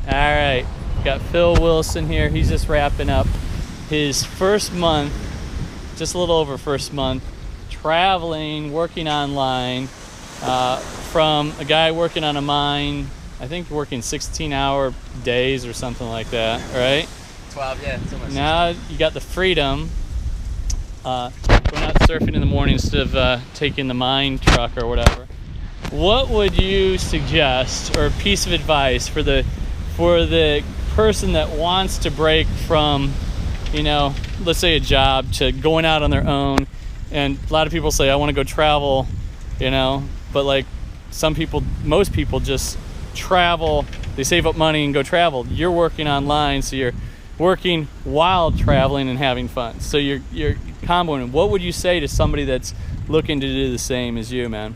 All right, got Phil Wilson here. He's just wrapping up his first month, just a little over first month, traveling, working online, from a guy working on a mine, I think working 16-hour days or something like that, right? 12, yeah. It's almost now 16. You got the freedom, going out surfing in the morning instead of taking the mine truck or whatever. What would you suggest, or a piece of advice for the person that wants to break from, you know, let's say a job, to going out on their own? And a lot of people say, I want to go travel, you know, but like most people just travel, they save up money and go travel. You're working online, so you're working while traveling and having fun. So you're comboing. What would you say to somebody that's looking to do the same as you, man?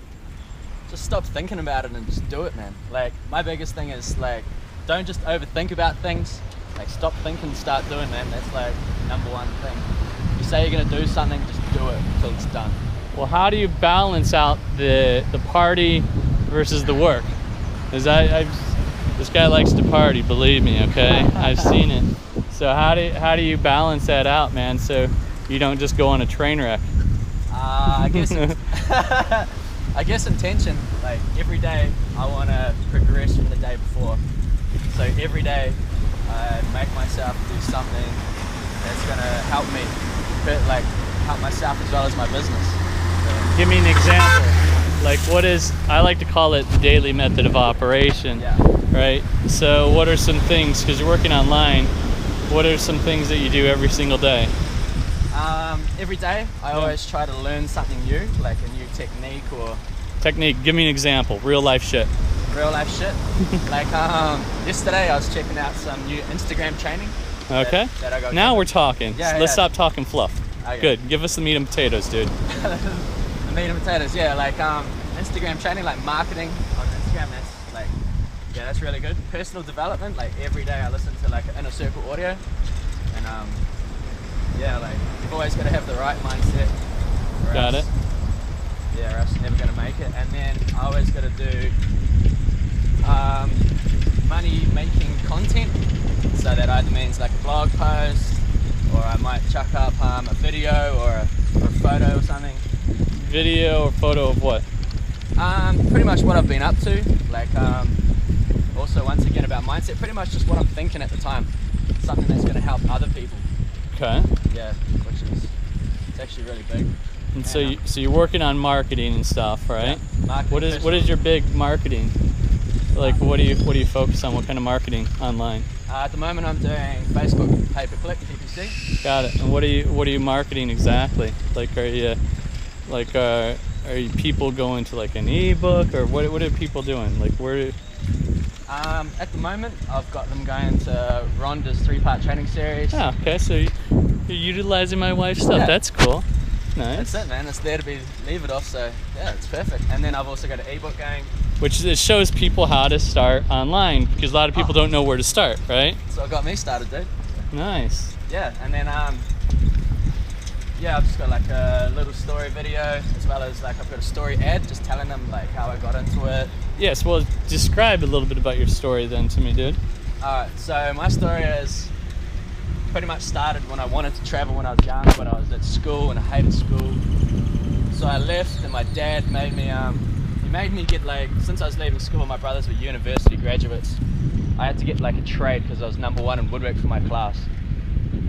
Just stop thinking about it and just do it, man. Like, my biggest thing is, like, don't just overthink about things. Like, stop thinking, start doing, man. That's like number one thing. You say you're gonna do something, just do it until it's done. Well, how do you balance out the party versus the work? Because this guy likes to party, believe me, okay? I've seen it. So how do you balance that out, man, so you don't just go on a train wreck? I guess intention. Like, every day I want to progress from the day before. So every day I make myself do something that's going to help me, like, help myself as well as my business. So, give me an example. Like, I like to call it the daily method of operation, yeah. Right? So what are some things, because you're working online, what are some things that you do every single day? Every day I always try to learn something new, like a new technique or... Technique, give me an example, real life shit. Real life shit? Like, yesterday I was checking out some new Instagram training. Okay. That I got now we're talking. Yeah, Let's stop talking fluff. Okay. Good, give us the meat and potatoes, dude. The meat and potatoes, yeah, like Instagram training, like marketing on Instagram, that's like, yeah, that's really good. Personal development, like every day I listen to like Inner Circle audio, and yeah, like you've always got to have the right mindset. Got it. Yeah, or else you're never going to make it. And then I always got to do money making content, so that either means like a blog post, or I might chuck up a video or a photo or something. Video or photo of what? Pretty much what I've been up to. Like, also once again about mindset, pretty much just what I'm thinking at the time. Something that's going to help other people. Okay. Yeah, it's actually really big. And so you're working on marketing and stuff, right? Yeah, marketing. What is your big marketing? Like, what do you focus on? What kind of marketing online? At the moment, I'm doing Facebook pay-per-click, PPC. Got it. And what are you marketing exactly? Like, are you people going to like an ebook, or what are people doing? Like, where? At the moment, I've got them going to Rhonda's 3-part training series. Oh, okay. So you're utilizing my wife's stuff. Yeah. That's cool. Nice. That's it, man. It's there to leave it off. So yeah, it's perfect. And then I've also got an ebook going, which it shows people how to start online, because a lot of people don't know where to start, right? So it got me started, dude. Nice. Yeah, and then yeah, I've just got like a little story video, as well as like I've got a story ad, just telling them like how I got into it. Yes, well, describe a little bit about your story then to me, dude. Alright, so my story is pretty much started when I wanted to travel when I was young, but I was at school and I hated school. So I left, and my dad made me, he made me get, like, since I was leaving school, my brothers were university graduates, I had to get like a trade because I was #1 in woodwork for my class.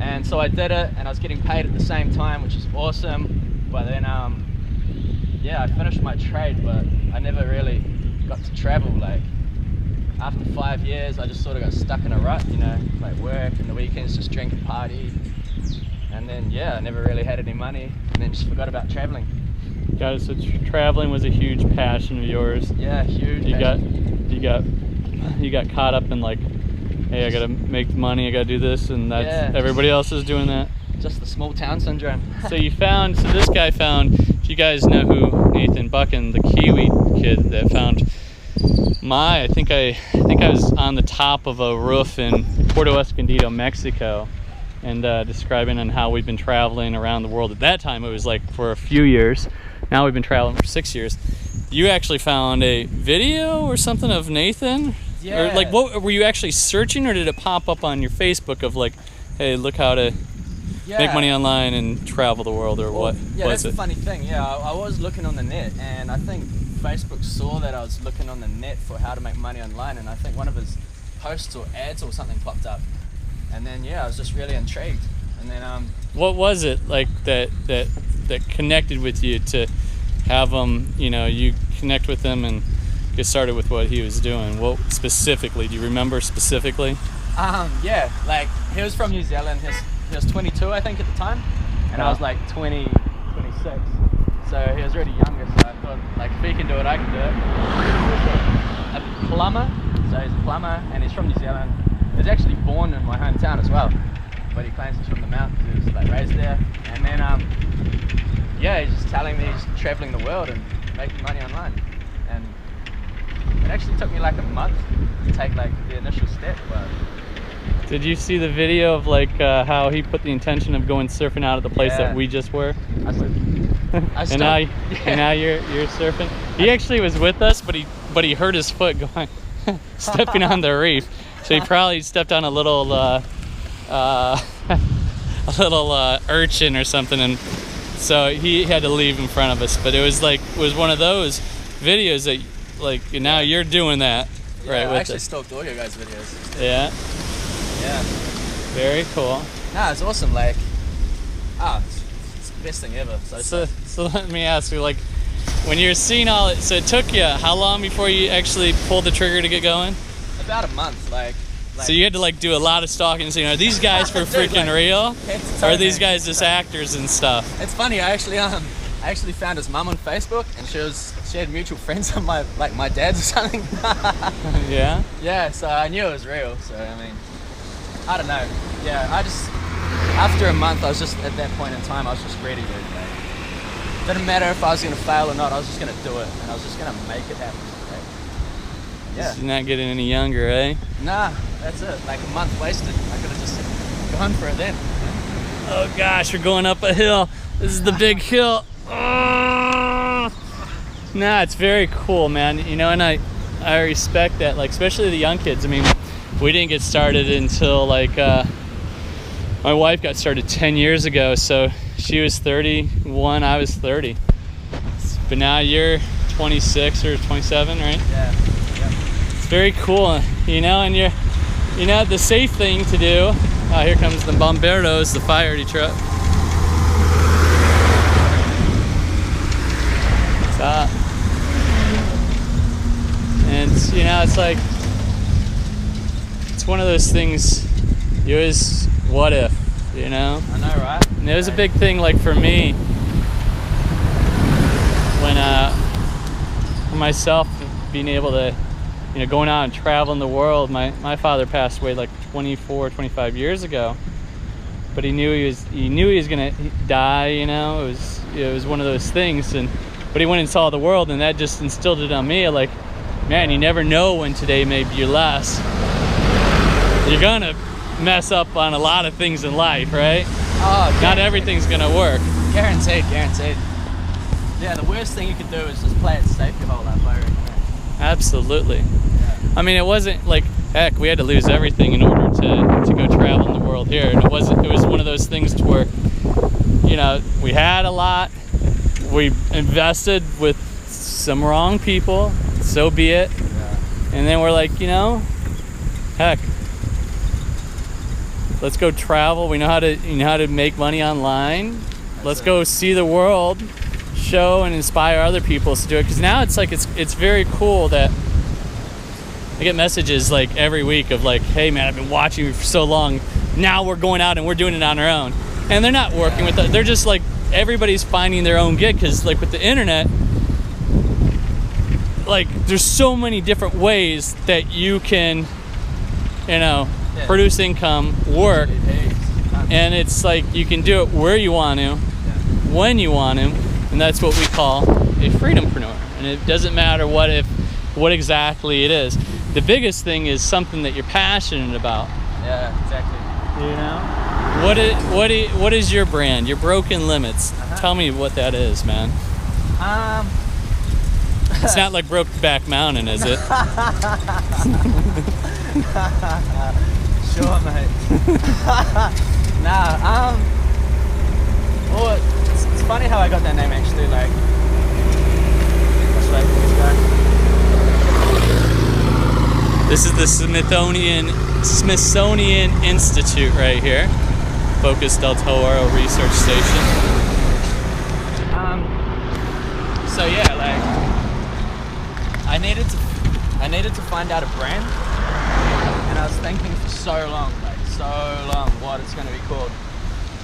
And so I did it, and I was getting paid at the same time, which is awesome. But then, yeah, I finished my trade, but I never really got to travel. Like, after 5 years, I just sort of got stuck in a rut, you know, like work and the weekends, just drink and party. And then, yeah, I never really had any money, and then just forgot about traveling. Got it. So traveling was a huge passion of yours. Yeah, huge. You got caught up in like, hey, I gotta make money, I gotta do this, and that's everybody else is doing that. Just the small town syndrome. So this guy found, if you guys know who Nathan Buchan, the Kiwi kid that found I think I was on the top of a roof in Puerto Escondido, Mexico, and describing on how we've been traveling around the world. At that time, it was like for a few years. Now we've been traveling for 6 years. You actually found a video or something of Nathan Yeah. Or like, what were you actually searching, or did it pop up on your Facebook of like, hey, look how to make money online and travel the world, or what Yeah, was that's it? the funny thing. Yeah, I was looking on the net, and I think Facebook saw that I was looking on the net for how to make money online, and I think one of his posts or ads or something popped up, and then I was just really intrigued, and then What was it like that connected with you to have him, you connect with him and get started with what he was doing? What specifically, do you remember specifically? Yeah, like he was from New Zealand. He was 22, I think, at the time, and I was like 20, 26. So he was really younger. So I thought, like, if he can do it, I can do it. He was a plumber, so he's a plumber, and he's from New Zealand. He's actually born in my hometown as well, but he claims he's from the mountains. He was like raised there, and then he's just telling me he's traveling the world and making money online. And it actually took me like a month to take like the initial step, but. Did you see the video of like how he put the intention of going surfing out at the place that we just were? And now you're surfing. He actually was with us, but he hurt his foot going stepping on the reef. So he probably stepped on a little urchin or something, and so he had to leave in front of us. But it was one of those videos that like now you're doing that right with I actually us. stalked all your guys' videos. Yeah. Yeah. Very cool. Nah, it's awesome. Like, it's the best thing ever. So let me ask you, like, when you're seeing all it, so it took you how long before you actually pulled the trigger to get going? About a month, like. So you had to like do a lot of stalking and saying, are these guys for freaking real? Or are these guys just actors and stuff? It's funny. I actually found his mum on Facebook, and she had mutual friends on my dad's or something. Yeah. Yeah. So I knew it was real. So I mean. I don't know. Yeah, after a month, I was just, at that point in time, I was just ready to, like, didn't matter if I was going to fail or not, I was just going to do it, and I was just going to make it happen. Right? Yeah. You're not getting any younger, eh? Nah, that's it. Like a month wasted. I could have just gone for it then. Oh gosh, we're going up a hill. This is the big hill. Nah, it's very cool, man. And I respect that, like, especially the young kids. I mean, we didn't get started until like my wife got started 10 years ago, so she was 31, I was 30. But now you're 26 or 27, right? Yeah. It's very cool, and you're the safe thing to do. Here comes the Bomberos, the fire truck. What's up? And it's like, it's one of those things, you always, what if, I know, right? And it was a big thing, like for me, when for myself, being able to, going out and traveling the world. My father passed away like 25 years ago, but he knew he was gonna die. It was one of those things, but he went and saw the world, and that just instilled it on me, like, man, you never know when today may be your last. You're gonna mess up on a lot of things in life, right? Oh, not everything's gonna work. Guaranteed. Yeah, the worst thing you could do is just play it safe your whole life, I reckon. Absolutely. Yeah. I mean, it wasn't like, heck, we had to lose everything in order to go travel in the world here, and it was one of those things to where, we had a lot, we invested with some wrong people, so be it. Yeah. And then we're like, heck, let's go travel. We know how to make money online. Let's go see the world, show and inspire other people to do it. Because now it's like it's very cool that I get messages like every week of like, hey man, I've been watching you for so long. Now we're going out and we're doing it on our own. And they're not working with us. They're just like, everybody's finding their own gig, because like with the internet, like there's so many different ways that you can, produce income, work, and it's like you can do it where you want to, when you want to, and that's what we call a freedom-preneur. And it doesn't matter what exactly it is. The biggest thing is something that you're passionate about. Yeah, exactly. What is your brand? Your Broken Limits. Tell me what that is, man. It's not like Brokeback Mountain, is it? Sure, mate. Nah, well, it's funny how I got that name actually. Like, let's wait for this guy. This is the Smithsonian Institute right here, Bocas del Toro Research Station. So yeah, like I needed to find out a brand, and I was thinking for so long, what it's going to be called.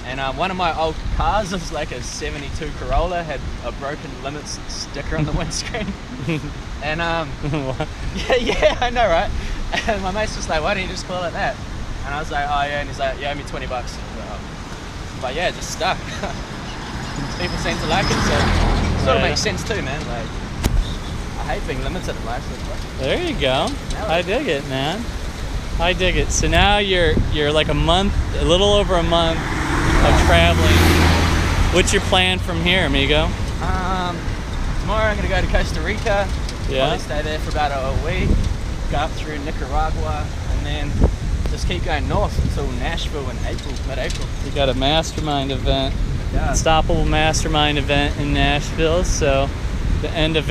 And one of my old cars was like a '72 Corolla, had a broken limits sticker on the windscreen. And yeah, I know, right? And my mate's just like, why don't you just call it that? And I was like, oh yeah. And he's like, you owe me $20. But yeah, it just stuck. People seem to like it, so sort of makes sense too, man. Like, I hate being limited in life. So there you go. I dig it, man. I dig it. So now you're like a little over a month of traveling. What's your plan from here, amigo? Tomorrow I'm gonna go to Costa Rica. Yeah. Probably stay there for about a week. Go up through Nicaragua, and then just keep going north until Nashville in mid-April. You got a mastermind event, Yeah. Unstoppable Mastermind event in Nashville. So the end of